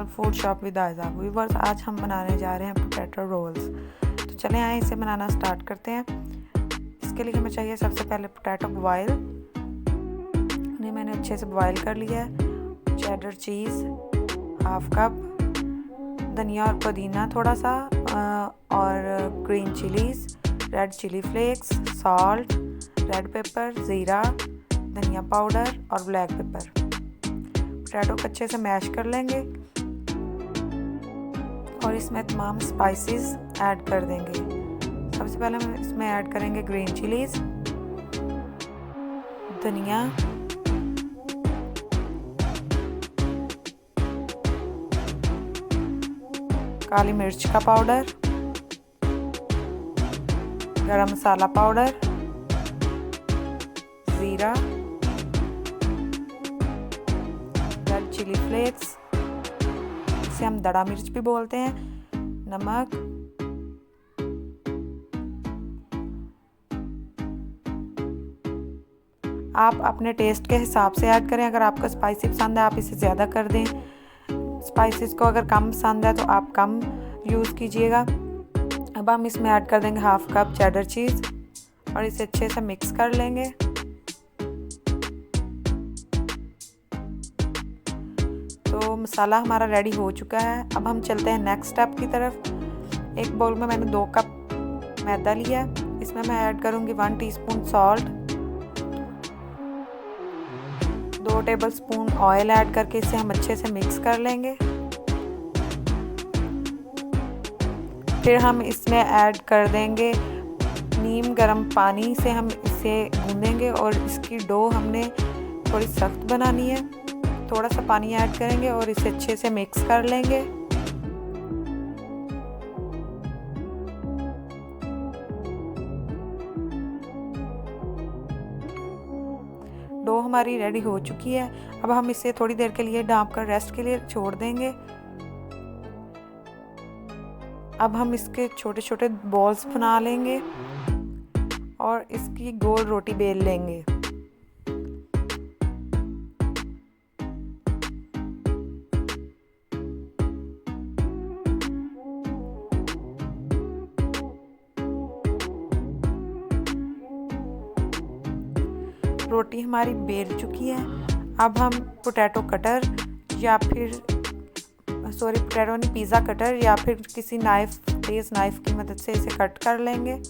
Channel food shop with Aiza. Viewers, आज हम बनाने जा रहे हैं पोटैटो रोल्स। तो चलें आए इसे बनाना स्टार्ट करते हैं। इसके लिए हमें चाहिए सबसे पहले पोटैटो बॉयल। इन्हें मैंने अच्छे से बॉयल कर लिया है। चेडर चीज़ हाफ कप, धनिया और पुदीना थोड़ा सा, और green chillies, red chilli flakes, salt, red pepper, ज़ीरा, धनिया पाउडर और ब्लैक पेपर। पोटैटो को अच्छे से मैश कर लेंगे और इसमें तमाम स्पाइसेस ऐड कर देंगे। सबसे पहले हम इसमें ऐड करेंगे ग्रीन चिलीज़, धनिया, काली मिर्च का पाउडर, गरम मसाला पाउडर, ज़ीरा, रेड चिली फ्लेक्स, इसे हम दड़ा मिर्च भी बोलते हैं, नमक, आप अपने टेस्ट के हिसाब से ऐड करें। अगर आपको स्पाइसी पसंद है आप इसे ज़्यादा कर दें। स्पाइसेस को अगर कम पसंद है तो आप कम यूज़ कीजिएगा। अब हम इसमें ऐड कर देंगे हाफ कप चेडर चीज़ और इसे अच्छे से मिक्स कर लेंगे। तो मसाला हमारा रेडी हो चुका है। अब हम चलते हैं नेक्स्ट स्टेप की तरफ। एक बाउल में मैंने 2 कप मैदा लिया है। इसमें मैं ऐड करूँगी 1 teaspoon salt, 2 tablespoon oil add करके इसे हम अच्छे से मिक्स कर लेंगे। फिर हम इसमें ऐड कर देंगे नीम गर्म पानी से हम इसे गूंदेंगे और इसकी डो हमने थोड़ी सख्त बनानी है। थोड़ा सा पानी ऐड करेंगे और इसे अच्छे से मिक्स कर लेंगे। डो हमारी रेडी हो चुकी है। अब हम इसे थोड़ी देर के लिए ढाँप कर रेस्ट के लिए छोड़ देंगे। अब हम इसके छोटे छोटे बॉल्स बना लेंगे और इसकी गोल रोटी बेल लेंगे। रोटी हमारी बेल चुकी है। अब हम पोटैटो कटर या फिर पोटैटो नहीं, पिज़्ज़ा कटर या फिर किसी तेज़ नाइफ की मदद से इसे कट कर लेंगे।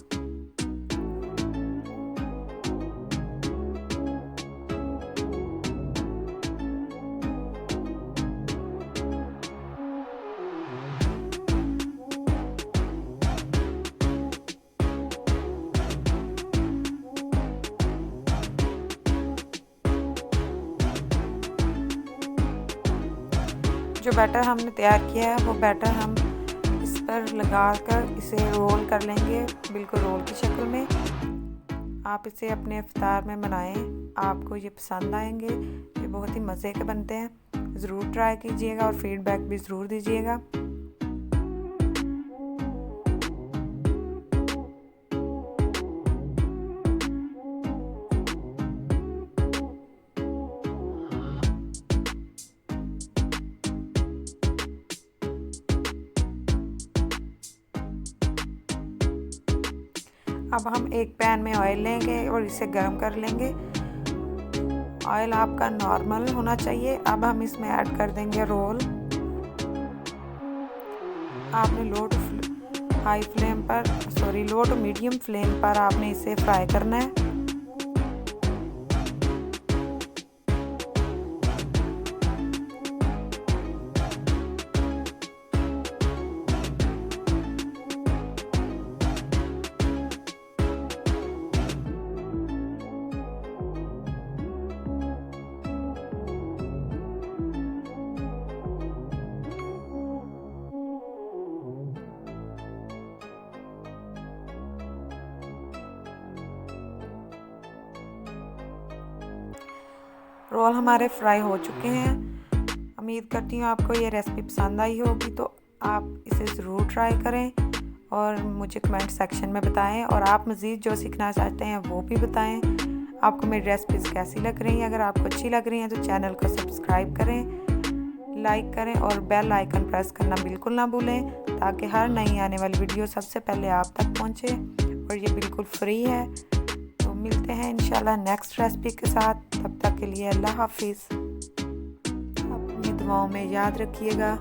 जो बैटर हमने तैयार किया है वो बैटर हम इस पर लगाकर इसे रोल कर लेंगे, बिल्कुल रोल की शक्ल में। आप इसे अपने इफ्तार में बनाएं, आपको ये पसंद आएंगे। ये बहुत ही मज़े के बनते हैं। ज़रूर ट्राई कीजिएगा और फीडबैक भी ज़रूर दीजिएगा। अब हम एक पैन में ऑयल लेंगे और इसे गर्म कर लेंगे। ऑयल आपका नॉर्मल होना चाहिए। अब हम इसमें ऐड कर देंगे रोल। आपने लो टू मीडियम फ्लेम पर आपने इसे फ्राई करना है। रोल हमारे फ्राई हो चुके हैं। उम्मीद करती हूँ आपको ये रेसिपी पसंद आई होगी, तो आप इसे ज़रूर ट्राई करें और मुझे कमेंट सेक्शन में बताएं। और आप मज़ीद जो सीखना चाहते हैं वो भी बताएं। आपको मेरी रेसिपीज़ कैसी लग रही हैं। अगर आपको अच्छी लग रही हैं तो चैनल को सब्सक्राइब करें, लाइक करें और बेल आइकन प्रेस करना बिल्कुल ना भूलें, ताकि हर नई आने वाली वीडियो सबसे पहले आप तक पहुंचे, और ये बिल्कुल फ्री है। तो मिलते हैं इंशाल्लाह नेक्स्ट रेसिपी के साथ। तब तक के लिए अल्लाह हाफिज़। अपनी दुआओं में याद रखिएगा।